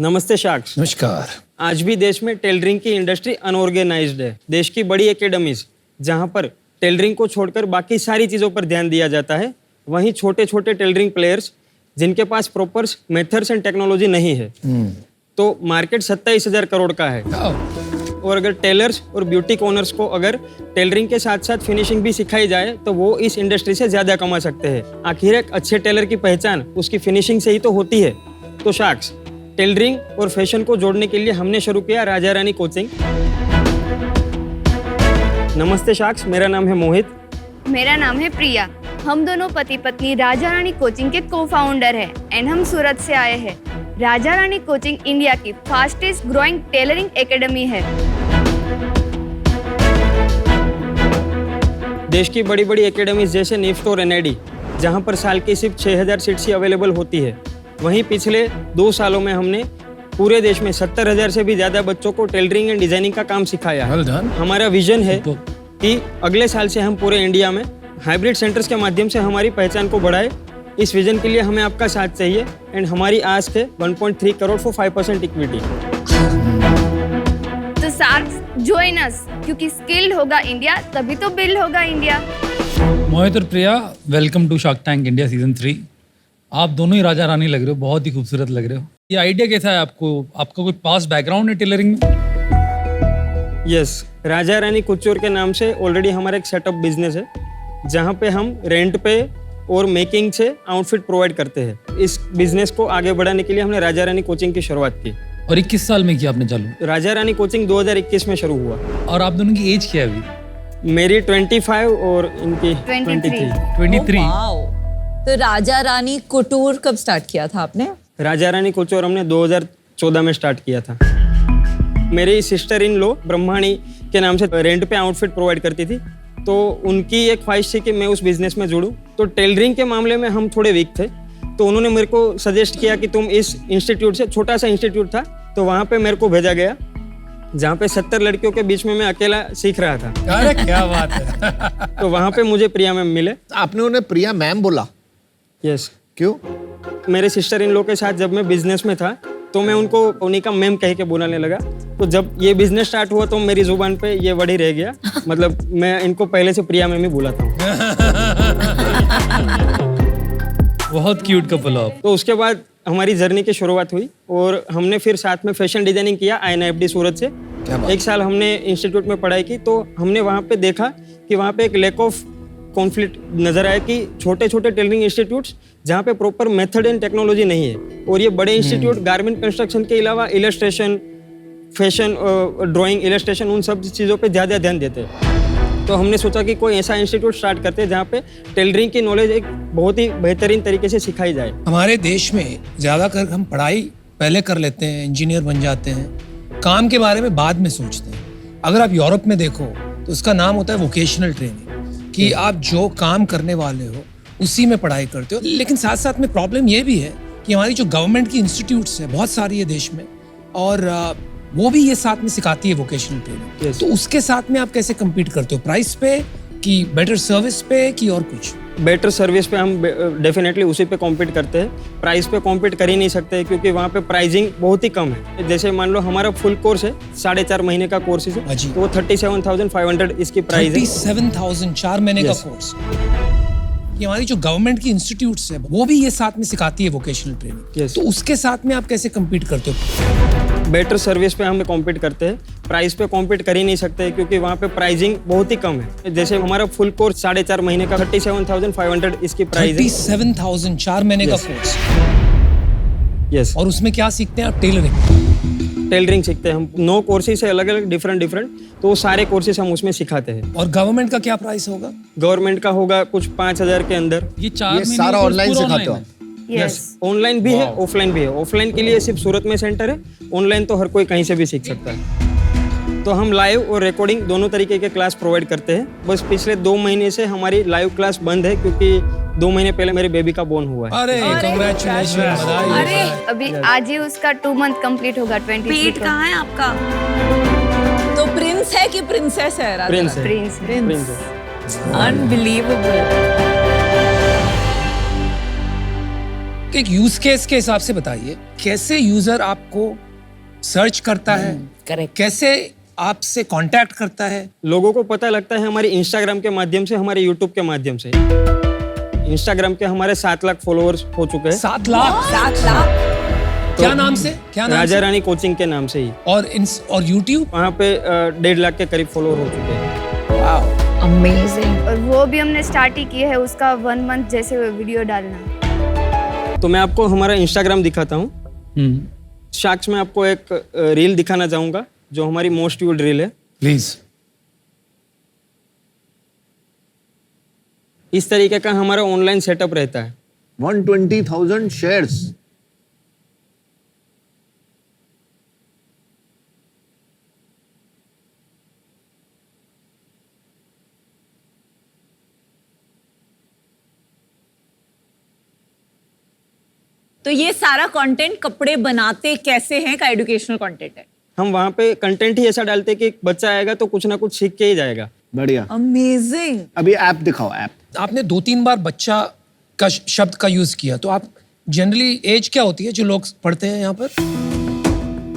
नमस्ते शाक्स। नमस्कार। आज भी देश में टेलरिंग की इंडस्ट्री अनऑर्गेनाइज्ड है। देश की बड़ी एकेडमीज जहां पर टेलरिंग को छोड़कर बाकी सारी चीज़ों पर ध्यान दिया जाता है, वहीं छोटे छोटे टेलरिंग प्लेयर्स जिनके पास प्रॉपर मेथड्स एंड टेक्नोलॉजी नहीं है, तो मार्केट 27,000 करोड़ का है। और अगर टेलर्स और ब्यूटी ऑनर्स को अगर टेलरिंग के साथ साथ फिनिशिंग भी सिखाई जाए तो वो इस इंडस्ट्री से ज़्यादा कमा सकते हैं। आखिर एक अच्छे टेलर की पहचान उसकी फिनिशिंग से ही तो होती है। तो शाक्स, टेलरिंग और फैशन को जोड़ने के लिए हमने शुरू किया राजा रानी कोचिंग। नमस्ते शाक्स, मेरा नाम है मोहित। मेरा नाम है प्रिया। हम दोनों पति पत्नी राजा रानी कोचिंग के को-फाउंडर हैं एंड हम सूरत से आए हैं। राजा रानी कोचिंग इंडिया की फास्टेस्ट ग्रोइंग टेलरिंग एकेडमी है। देश की बड़ी बड़ी एकेडमीज जैसे निफ्ट और एनआईडी, जहां पर साल की सिर्फ 6,000 सीट्स ही अवेलेबल होती है, वहीं पिछले 2 सालों में हमने पूरे देश में 70,000 से भी ज़्यादा बच्चों को टेलरिंग एंड डिजाइनिंग का काम सिखाया। Well done. हमारा विजन है कि अगले साल से हम पूरे इंडिया में हाइब्रिड सेंटर्स के माध्यम से हमारी पहचान को बढ़ाए। इस विजन के लिए हमें आपका साथ चाहिए एंड हमारी आस्क है 1.3 करोड़ फॉर 5% इक्विटी। तो सार्क्स जॉइन अस, क्योंकि स्किल्ड होगा इंडिया तभी तो बिल्ड होगा इंडिया। मोहित और Priya, welcome to shark tank India season 3। आप दोनों ही राजा रानी लग रहे हो, बहुत ही खूबसूरत लग रहे हो। ये आइडिया कैसा है आपको? आपका कोई पास बैकग्राउंड है टेलरिंग में? यस, राजा रानी कुचोर के नाम से ऑलरेडी हमारा एक सेटअप बिजनेस है, जहाँ पे हम रेंट पे और मेकिंग से आउटफिट प्रोवाइड करते हैं। इस बिजनेस को आगे बढ़ाने के लिए हमने राजा रानी कोचिंग की शुरुआत की। और 21 साल में किया आपने चालू? राजा रानी कोचिंग 2021 में शुरू हुआ। और आप दोनों की एज क्या है अभी? मेरी 25 और इनकी 23। वाओ। तो राजा रानी कुटूर कब स्टार्ट किया था आपने? राजा रानी कोचोर हमने 2014 में स्टार्ट किया था। मेरी सिस्टर इन लो ब्रह्माणी के नाम से रेंट पे आउटफिट प्रोवाइड करती थी, तो उनकी एक ख्वाहिश थी कि मैं उस बिजनेस में जुड़ूं। तो टेलरिंग के मामले में हम थोड़े वीक थे, तो उन्होंने मेरे को सजेस्ट किया कि तुम इस इंस्टीट्यूट से, छोटा सा इंस्टीट्यूट था, तो वहाँ पे मेरे को भेजा गया, जहाँ पे 70 लड़कियों के बीच में मैं अकेला सीख रहा था। अरे क्या बात है। तो वहाँ पे मुझे प्रिया मैम मिले। आपने उन्हें प्रिया मैम बोला? यस। क्यों? मेरे सिस्टर इन लॉ के साथ जब मैं बिजनेस में था, तो मैं उनको उन्हीं का मैम कह के बुलाने लगा। तो जब ये बिजनेस स्टार्ट हुआ तो मेरी जुबान पे ये वर्ड ही रह गया। मतलब मैं इनको पहले से प्रिया मैम ही बुलाता हूँ। बहुत क्यूट कपल हो आप। तो उसके बाद हमारी जर्नी की शुरुआत हुई और हमने फिर साथ में फैशन डिजाइनिंग किया INFD सूरत से। 1 साल हमने इंस्टीट्यूट में पढ़ाई की, तो हमने वहाँ पे देखा कि वहाँ पे एक लैक ऑफ कॉन्फ्लिक्ट नजर आया कि छोटे छोटे टेलरिंग इंस्टीट्यूट्स जहाँ पे प्रॉपर मेथड एंड टेक्नोलॉजी नहीं है, और ये बड़े इंस्टीट्यूट गारमेंट कंस्ट्रक्शन के अलावा इलस्ट्रेशन, फैशन, ड्राइंग, इलस्ट्रेशन, उन सब चीज़ों पे ज़्यादा ध्यान देते हैं। तो हमने सोचा कि कोई ऐसा इंस्टीट्यूट स्टार्ट करते हैं जहाँ पे टेलरिंग की नॉलेज एक बहुत ही बेहतरीन तरीके से सिखाई जाए। हमारे देश में ज़्यादातर हम पढ़ाई पहले कर लेते हैं, इंजीनियर बन जाते हैं, काम के बारे में बाद में सोचते हैं। अगर आप यूरोप में देखो तो उसका नाम होता है वोकेशनल ट्रेनिंग, कि आप जो काम करने वाले हो उसी में पढ़ाई करते हो। लेकिन साथ साथ में प्रॉब्लम ये भी है कि हमारी जो गवर्नमेंट की इंस्टीट्यूट्स है बहुत सारी है देश में, और वो भी ये साथ में सिखाती है वोकेशनल ट्रेनिंग। तो उसके साथ में आप कैसे कम्पीट करते हो? प्राइस पे कि बेटर सर्विस पे कि और कुछ? बेटर सर्विस पे हम डेफिनेटली उसी पे कॉम्पीट करते हैं। प्राइस पे कॉम्पीट कर ही नहीं सकते, क्योंकि वहाँ पे प्राइसिंग बहुत ही कम है। जैसे मान लो हमारा फुल कोर्स है, 4.5 महीने का कोर्स है, तो वो 37,500 इसकी प्राइस है। 37,000 4 महीने का कोर्स। कि हमारी जो गवर्नमेंट की इंस्टीट्यूट्स है वो भी ये साथ में सिखाती है वोकेशनल ट्रेनिंग। तो उसके साथ में आप कैसे कम्पीट करते हो? बेटर सर्विस पे हम कॉम्पीट करते हैं, प्राइस पे कॉम्पीट कर ही नहीं सकते, क्योंकि वहाँ पे प्राइसिंग बहुत ही कम है। जैसे हमारा फुल कोर्स 4.5 महीने का 37,500 इसकी प्राइस है। 37,000 4 महीने का कोर्स। यस। और उसमें क्या सीखते हैं आप? टेलरिंग सीखते हैं हम। 9 कोर्सेज है अलग अलग, डिफरेंट, तो वो सारे कोर्सेज हम उसमें सिखाते हैं। और गवर्नमेंट का क्या प्राइस होगा? गवर्नमेंट का होगा कुछ 5,000 के अंदर। ये सारा ऑनलाइन सिखाते हो? यस, ऑनलाइन भी है, ऑफलाइन भी है। ऑफलाइन के लिए सिर्फ सूरत में सेंटर है, ऑनलाइन तो हर कोई कहीं से भी सीख सकता है। तो हम लाइव और रिकॉर्डिंग दोनों तरीके के क्लास प्रोवाइड करते हैं। बस पिछले 2 महीने से हमारी लाइव क्लास बंद है, क्योंकि 2 महीने पहले मेरे बेबी का बोर्न हुआ है। अरे कांग्रेचुलेशन, बधाई। अरे अभी आज ही उसका 2 मंथ कंप्लीट होगा। 23 पेट कहाँ है आपका? तो प्रिंस है कि प्रिंसेस है? प्रिंस है। Prince unbelievable. एक यूज केस के हिसाब से बताइए, कैसे यूजर आपको सर्च करता है, करेक्ट। कैसे आपसे कांटेक्ट करता है? लोगों को पता लगता है हमारे इंस्टाग्राम के माध्यम से, हमारे यूट्यूब के माध्यम से। इंस्टाग्राम के हमारे 7 लाख फॉलोअर्स हो चुके हैं। 7 लाख? 7 लाख। क्या नाम से? क्या नाम राजा से? रानी कोचिंग के नाम से ही। और यूट्यूब? वहाँ पे 1.5 लाख के करीब फॉलोअर हो चुके हैं। वाह, अमेजिंग। और वो भी हमने स्टार्ट ही किया है उसका 1 मंथ जैसे वीडियो डालना। तो मैं आपको हमारा इंस्टाग्राम दिखाता हूँ। शार्क्स में आपको एक रील दिखाना चाहूँगा जो हमारी मोस्ट व्यूड रील है। प्लीज। इस तरीके का हमारा ऑनलाइन सेटअप रहता है। 120,000 शेयर्स। तो ये सारा कंटेंट कपड़े बनाते कैसे हैं का एजुकेशनल कंटेंट है। हम वहाँ पे कंटेंट ही ऐसा डालते हैं कि बच्चा आएगा तो कुछ ना कुछ सीख के ही जाएगा। बढ़िया। अमेजिंग। अभी ऐप दिखाओ, ऐप। आपने 2-3 बार बच्चा का शब्द का यूज किया, तो आप जनरली एज क्या होती है जो लोग पढ़ते हैं यहाँ पर?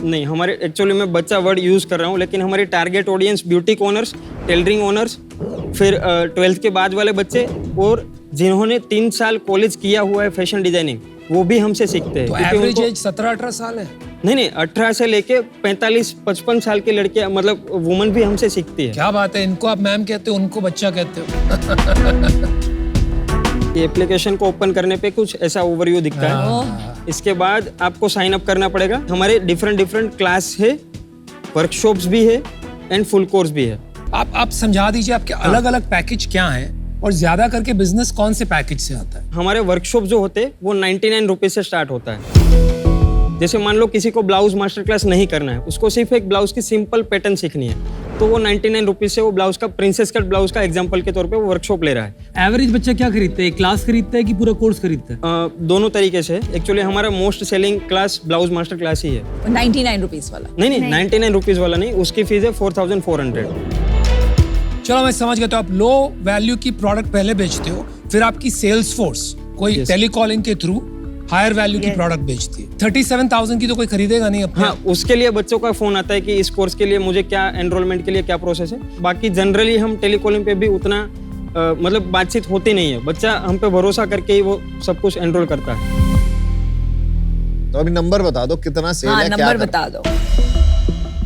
नहीं, हमारे एक्चुअली मैं बच्चा वर्ड यूज कर रहा हूँ, लेकिन हमारी target audience boutique owners, tailoring owners, फिर 12th के बाद वाले बच्चे और जिन्होंने 3 साल कॉलेज किया हुआ है फैशन डिजाइनिंग, वो भी हमसे सीखते हैं। तो क्योंकि एवरेज उनको- एज 17-18 साल है। नहीं, 18 से लेके 45-55 साल के लड़के, मतलब वुमन भी हमसे सीखती है। क्या बात है, इनको आप मैम कहते हो, उनको बच्चा कहते हो। ये एप्लीकेशन को ओपन करने पे कुछ ऐसा ओवरव्यू दिखता है। इसके बाद आपको साइन अप करना पड़ेगा। हमारे डिफरेंट क्लास है, वर्कशॉप्स भी है एंड फुल कोर्स भी है। आप समझा दीजिए आपके अलग अलग पैकेज क्या हैं और ज्यादा करके बिजनेस कौन से पैकेज से आता है? हमारे वर्कशॉप जो होते हैं वो 99 रुपीज से स्टार्ट होता है। जैसे मान लो किसी को ब्लाउज मास्टर क्लास नहीं करना है, उसको सिर्फ एक ब्लाउज की सिंपल पैटर्न सीखनी है, तो वो 99 रुपीज से वो ब्लाउज का प्रिंसेस कट ब्लाउज का एग्जांपल के तौर पे वो वर्कशॉप ले रहा है। एवरेज बच्चा क्या खरीदता है? क्लास खरीदता है कि पूरा कोर्स खरीदता है? दोनों तरीके से। एक्चुअली हमारा most selling class blouse master class ही है। 99 रुपीज वाला। नहीं, 99 रुपीज वाला नहीं, उसकी फीस है 4400। चलो मैं समझ गया। तो आप लो वैल्यू की प्रोडक्ट पहले बेचते हो, फिर आपकी सेल्स फोर्स कोई टेलीकॉलिंग के थ्रू हायर वैल्यू की प्रोडक्ट बेचती है। 37,000 की तो कोई खरीदेगा नहीं अपने। हाँ, उसके लिए बच्चों का फोन आता है कि इस कोर्स के लिए मुझे क्या एनरोलमेंट के लिए क्या प्रोसेस है। बाकी जनरली हम टेलीकॉलिंग पे भी उतना मतलब बातचीत होती नहीं है। बच्चा हम पे भरोसा करके ही वो सब कुछ एनरोल करता है। तो अभी नंबर बता दो, कितना सेल हाँ, है, क्या नंबर करता बता दो।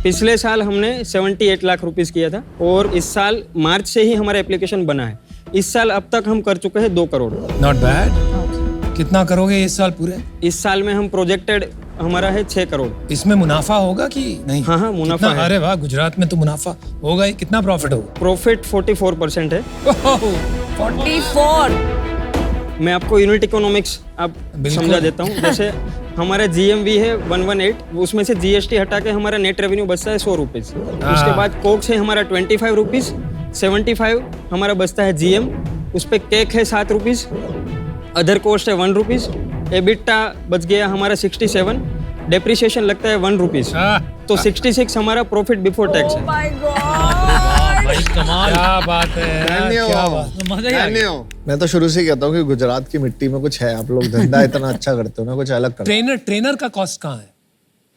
पिछले साल हमने 78 लाख रुपीस किया था और इस साल मार्च से ही हमारा एप्लीकेशन बना है। इस साल अब तक हम कर चुके हैं 2 करोड़। Not bad. कितना करोगे इस साल पूरे? इस साल में हम प्रोजेक्टेड हमारा है 6 करोड़। इसमें मुनाफा होगा कि नहीं? हाँ, मुनाफा कितना? है। अरे वाह, गुजरात में तो मुनाफा होगा ही। कितना प्रॉफिट होगा? प्रॉफिट 44% है। 44। मैं आपको यूनिट इकोनॉमिक्स आप बिल्कुल। समझा देता हूँ। जैसे हमारा GMV है 118, उसमें से GST हटा के हमारा नेट रेवेन्यू बचता है 100 रुपीज। उसके बाद कोक्स है हमारा 25 रुपीज, 75 हमारा बचता है GM, उस पे केक है 7 रुपीज, अदर कॉस्ट है 1 रुपीज, एबिटा बच गया हमारा 67, डेप्रिसिएशन लगता है 1 रुपीज, तो 66 हमारा प्रॉफिट बिफोर टैक्स है। My God. भाई कमाल। क्या बात है यार, क्या बात। मजा ही आ गया। मैं तो शुरू से कहता हूँ कि गुजरात की मिट्टी में कुछ है। आप लोग धंधा इतना अच्छा करते हो ना, कुछ अलग करते ट्रेनर का कॉस्ट कहाँ है?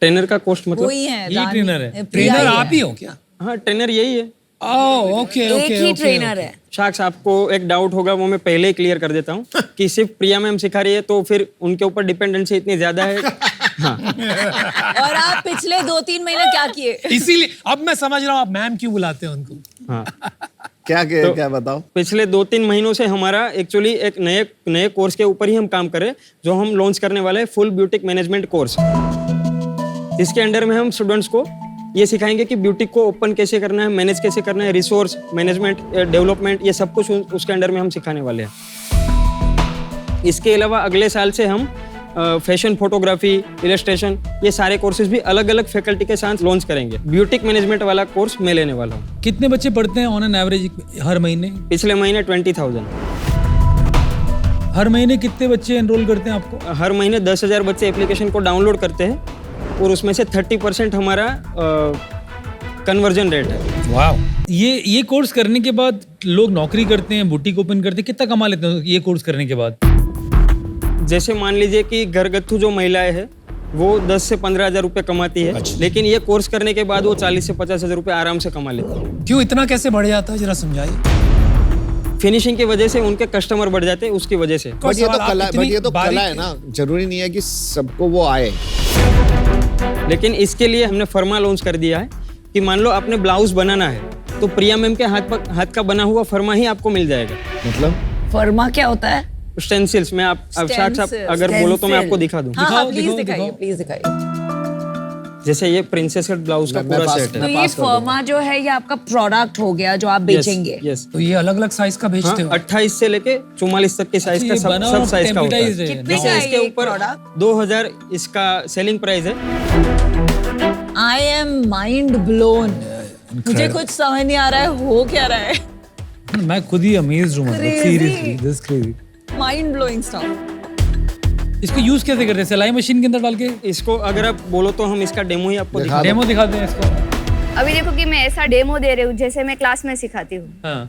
ट्रेनर का कॉस्ट मतलब? वही है ये रानी- ट्रेनर है। प्रिया ट्रेनर ही आप है। ही हो क्या? हाँ, ट्रेनर यही है। ओह, ओके एक ओके ही ओके। ट्रेनर है। शाक्स, आपको एक डाउट होगा, वो मैं पहले ही क्लियर कर देता हूँ कि सिर्फ प्रिया मैम सिखा रही है तो फिर उनके ऊपर डिपेंडेंसी इतनी ज्यादा है। हाँ, और आप पिछले 2-3 महीने क्या किए? इसीलिए अब मैं समझ रहा हूँ आप मैम क्यों बुलाते हैं उनको। हाँ। क्या बताओ? पिछले 2-3 महीनों से हमारा एक्चुअली एक नए कोर्स के ऊपर ही हम काम कर रहे हैं, जो हम लॉन्च करने वाले हैं, फुल ब्यूटिक मैनेजमेंट कोर्स, जिसके अंडर में हम स्टूडेंट्स को ये सिखाएंगे कि ब्यूटिक को ओपन कैसे करना है, मैनेज कैसे करना है, रिसोर्स मैनेजमेंट, डेवलपमेंट, ये सब कुछ उसके अंडर में हम सिखाने वाले हैं। इसके अलावा अगले साल से हम फैशन फोटोग्राफी, इलस्ट्रेशन, ये सारे कोर्सेज भी अलग अलग फैकल्टी के साथ लॉन्च करेंगे। ब्यूटिक मैनेजमेंट वाला कोर्स मैं लेने वाला हूँ। कितने बच्चे पढ़ते हैं ऑन एन एवरेज हर महीने? पिछले महीने 20,000। हर महीने कितने बच्चे एनरोल करते हैं आपको? हर महीने 10,000 बच्चे एप्लीकेशन को डाउनलोड करते हैं और उसमें से 30% हमारा कन्वर्जन रेट है। वाह। ये कोर्स करने के बाद लोग नौकरी करते हैं, बुटीक ओपन करते हैं, कितना कमा लेते हैं ये कोर्स करने के बाद? जैसे मान लीजिए कि घरगथ्थू जो महिलाएं हैं वो 10 से 15 हज़ार रुपये कमाती है, लेकिन ये कोर्स करने के बाद वो 40 से 50 हज़ार रुपये आराम से कमा लेती है। क्यों इतना कैसे बढ़ जाता है, जरा समझाइए। फिनिशिंग की वजह से उनके कस्टमर बढ़ जाते हैं, उसकी वजह से। बट ये तो आप कला, इतनी बट ये तो कला बारीक- है ना, जरूरी नहीं है कि सबको वो आए। लेकिन इसके लिए हमने फर्मा लॉन्च कर दिया है कि मान लो आपने ब्लाउज बनाना है तो प्रिया मैम के हाथ का बना हुआ फर्मा ही आपको मिल जाएगा। मतलब फर्मा क्या होता है? स्टेंसिल्स में आप साथ साथ अगर बोलो तो मैं आपको दिखा दूं। हाँ, दिखाओ, प्लीज दिखाओ, दिखाइए, दिखाओ। प्लीज दिखाइए। जैसे ये प्रिंसेस कट ब्लाउज का मैं पूरा पास- सेट तो है। ये फर्मा जो है ये आपका प्रोडक्ट हो गया जो आप बेचेंगे। यस। तो ये अलग अलग साइज का बेचते हो? 28 से लेके 44 तक के साइज अच्छा, का ये बना सब हुआ साइज का होता है। टेम्पलेटाइज्ड है। कितने जैसे का है इसके ये ऊपर प्रोडक्ट? 2000 इसका सेलिंग प्राइस है। I am mind blown. मुझे कुछ समझ नहीं आ रहा है हो क्या रहा है। मैं खुद ही अमेज्ड हूँ, मतलब Crazy. Seriously this crazy. Mind blowing stuff. इसको यूज कैसे करते हैं? सिलाई मशीन के अंदर डाल के इसको अगर आप बोलो तो हम इसका डेमो ही आपको दिखा डेमो दिखाते हैं इसको। अभी देखो कि मैं ऐसा डेमो दे रही हूँ जैसे मैं क्लास में सिखाती हूँ। हाँ,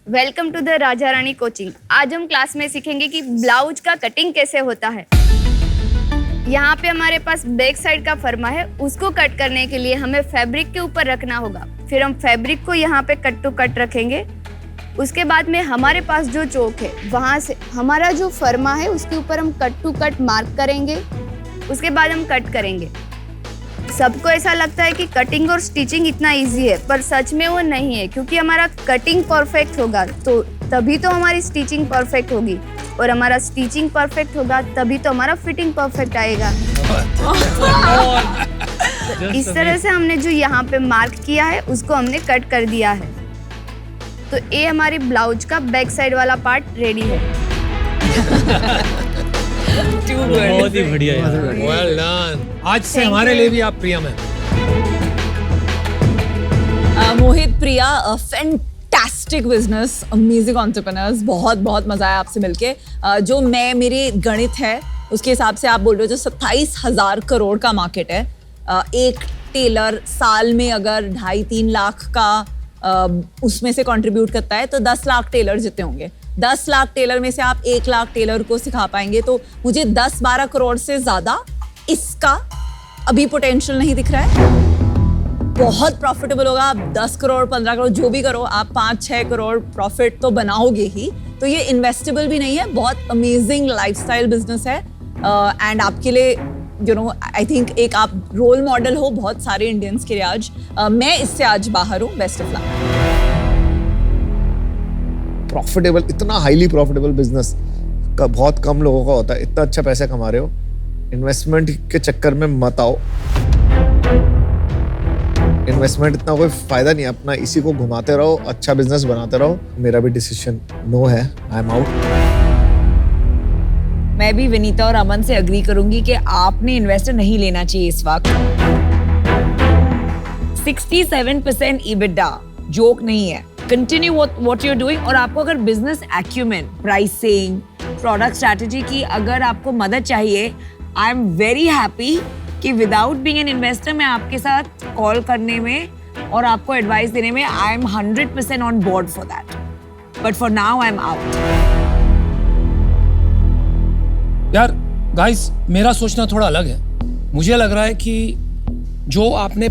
welcome to the Raja Rani coaching. आज हम क्लास में सीखेंगे कि ब्लाउज का कटिंग कैसे होता है। यहाँ पे हमारे पास बैक साइड का फर्मा है, उसको कट करने के लिए हमें फैब्रिक के ऊपर रखना होगा। फिर हम फैब्रिक को यहाँ पे कट टू कट रखेंगे। उसके बाद में हमारे पास जो चौक है वहाँ से हमारा जो फर्मा है उसके ऊपर हम कट टू कट मार्क करेंगे। उसके बाद हम कट करेंगे। सबको ऐसा लगता है कि कटिंग और स्टिचिंग इतना इजी है, पर सच में वो नहीं है, क्योंकि हमारा कटिंग परफेक्ट होगा तो तभी तो हमारी स्टिचिंग परफेक्ट होगी, और हमारा स्टिचिंग परफेक्ट होगा तभी तो हमारा फिटिंग परफेक्ट आएगा। इस तरह से हमने जो यहाँ पे मार्क किया है उसको हमने कट कर दिया है। तो ये हमारी ब्लाउज का बैक साइड वाला पार्ट रेडी है। बहुत ही बढ़िया यार। Well done. आज से हमारे लिए भी आप प्रिया मैम। मोहित, प्रिया, फैंटास्टिक बिजनेस, अमेजिंग एंटरप्रेन्योर्स। बहुत बहुत मजा आया आपसे मिलके। जो मेरे गणित है उसके हिसाब से आप बोल रहे हो जो 27,000 करोड़ का मार्केट है, एक टेलर साल में अगर 2.5-3 लाख का उसमें से कंट्रीब्यूट करता है तो 10 लाख टेलर जितने होंगे। 10 लाख टेलर में से आप 1 लाख टेलर को सिखा पाएंगे, तो मुझे 10-12 करोड़ से ज्यादा इसका अभी पोटेंशियल नहीं दिख रहा है। बहुत प्रॉफिटेबल होगा। आप 10 करोड़ 15 करोड़ जो भी करो, आप 5-6 करोड़ प्रॉफिट तो बनाओगे ही। तो ये इन्वेस्टेबल भी नहीं है, बहुत अमेजिंग लाइफस्टाइल बिजनेस है। एंड आपके लिए आई थिंक एक आप रोल मॉडल हो बहुत सारे इंडियंस के लिए आज। मैं इससे आज बाहर हूँ। Best of luck. प्रॉफिटेबल, इतना हाईली प्रॉफिटेबल बिजनेस का बहुत कम लोगों का होता है। इतना अच्छा पैसा कमा रहे हो, इन्वेस्टमेंट के चक्कर में मत आओ। इन्वेस्टमेंट इतना कोई फायदा नहीं है, अपना इसी को घुमाते रहो, अच्छा बिजनेस बनाते रहो। मेरा भी डिसीजन नो है, आई एम आउट। मैं भी विनीता और अमन से अग्री करूंगी कि आपने इन्वेस्टर नहीं लेना चाहिए इस वक्त। 67% EBITDA जोक नहीं है। Continue what you are doing. और आपको अगर business acumen, pricing, product strategy की अगर आपको मदद चाहिए, आई एम वेरी हैप्पी कि विदाउट बीइंग एन इन्वेस्टर मैं आपके साथ कॉल करने में और आपको एडवाइस देने में I am 100% on board for that. But for now I am out. यार गाइस, मेरा सोचना थोड़ा अलग है। मुझे लग रहा है कि जो आपने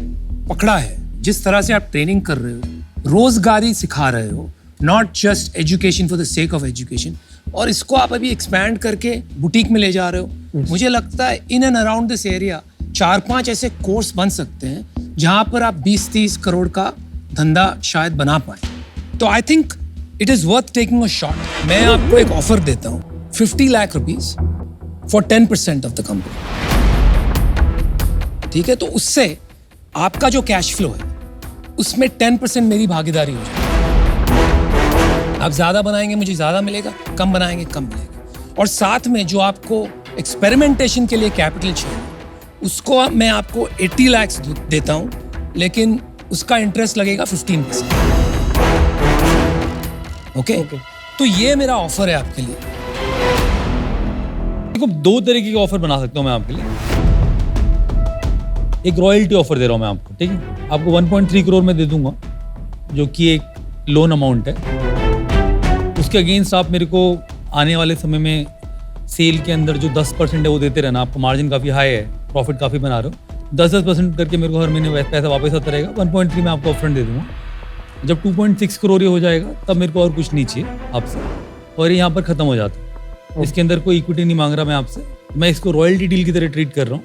पकड़ा है, जिस तरह से आप ट्रेनिंग कर रहे हो, रोजगारी सिखा रहे हो, not just education for the sake of education, और इसको आप अभी एक्सपैंड करके बुटीक में ले जा रहे हो। मुझे लगता है in and around this area 4-5 ऐसे कोर्स बन सकते हैं जहां पर आप 20-30 करोड़ का धंधा शायद बना पाए। तो I think it is worth taking a shot. मैं आपको एक ऑफर देता हूँ, 50 lakh rupees for 10% of the company. ठीक है, तो उससे आपका जो कैश फ्लो है उसमें 10% मेरी भागीदारी हो जाएगी। आप ज्यादा बनाएंगे मुझे ज्यादा मिलेगा, कम बनाएंगे कम मिलेगा। और साथ में जो आपको एक्सपेरिमेंटेशन के लिए कैपिटल चाहिए उसको मैं आपको 80 लाख देता हूं, लेकिन उसका इंटरेस्ट लगेगा 15%। ओके? तो ये मेरा ऑफर है आपके लिए। देखो, 2 तरीके के ऑफर बना सकता हूँ मैं आपके लिए। एक रॉयल्टी ऑफर दे रहा हूँ मैं आपको, ठीक है? आपको 1.3 करोड़ में दे दूंगा, जो कि एक लोन अमाउंट है। उसके अगेंस्ट आप मेरे को आने वाले समय में सेल के अंदर जो 10% है वो देते रहना, आपका मार्जिन काफ़ी हाई है, प्रॉफिट काफ़ी बना रहे हो, 10% करके मेरे को हर महीने पैसा वापस आता रहेगा। 1.3 मैं आपको अपफ्रंट दे दूंगा। जब 2.6 करोड़ हो जाएगा तब मेरे को और कुछ नहीं चाहिए आपसे, और ये यहाँ पर ख़त्म हो जाता है। इसके अंदर कोई इक्विटी नहीं मांग रहा मैं आपसे, मैं इसको रॉयल्टी डील की तरह ट्रीट कर रहा हूँ।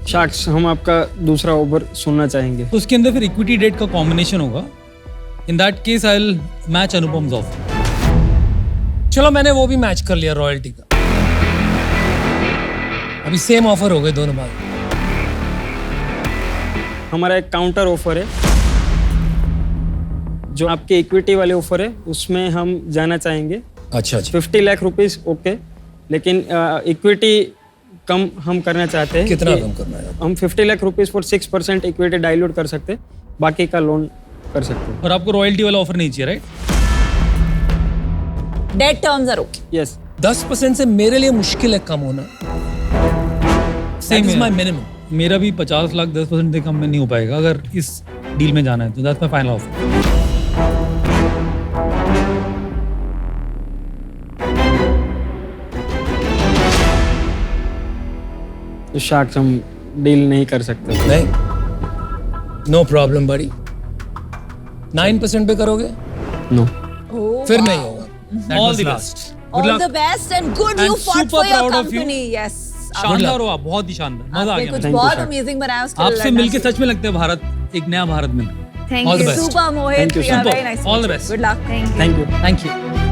शार्क्स, हम आपका दूसरा ओवर सुनना चाहेंगे। तो उसके अंदर फिर इक्विटी डेट का कॉम्बिनेशन होगा। In that case I will match Anupam's offer. चलो मैंने वो भी मैच कर लिया रॉयल्टी का। अभी सेम ऑफर हो गए दोनों बार। हमारा एक काउंटर ऑफर है, जो आपके इक्विटी वाले ऑफर है उसमें हम जाना चाहेंगे। अच्छा 50 लाख रुपीस ओके, लेकिन इक्विटी कम हम करना चाहते हैं। कितना कि कम करना है? हम 50 lakh rupees for 6% equity dilute कर सकते हैं, बाकी का लोन कर सकते हैं। और आपको रॉयल्टी वाला ऑफर नहीं चाहिए, right? Debt terms are okay. Yes, 10% से मेरे लिए मुश्किल है कम होना। Same is my minimum. मेरा भी 50 लाख 10% से कम में नहीं हो पाएगा अगर इस डील में जाना है, तो दैट्स माय फाइनल ऑफर। तो शार्क्स हम डील नहीं कर सकते। नहीं, नो प्रॉब्लम बड़ी। 9% पे करोगे? नो, फिर नहीं होगा। All the best, good All luck, the best and good And you fought super for your proud of you. company. Yes. शानदार हो आप, बहुत ही शानदार, मजा आ आपने गया कुछ मुझे। you, बहुत sir. अमेजिंग बनाया उसके आपसे लिए मिलके सच में लगता है भारत एक नया भारत मिल रहा है। Thank All the you. best. Super Mohit, Thank you, Priya, super. very nice. All the best. Good luck. Thank you. Thank you. Thank you.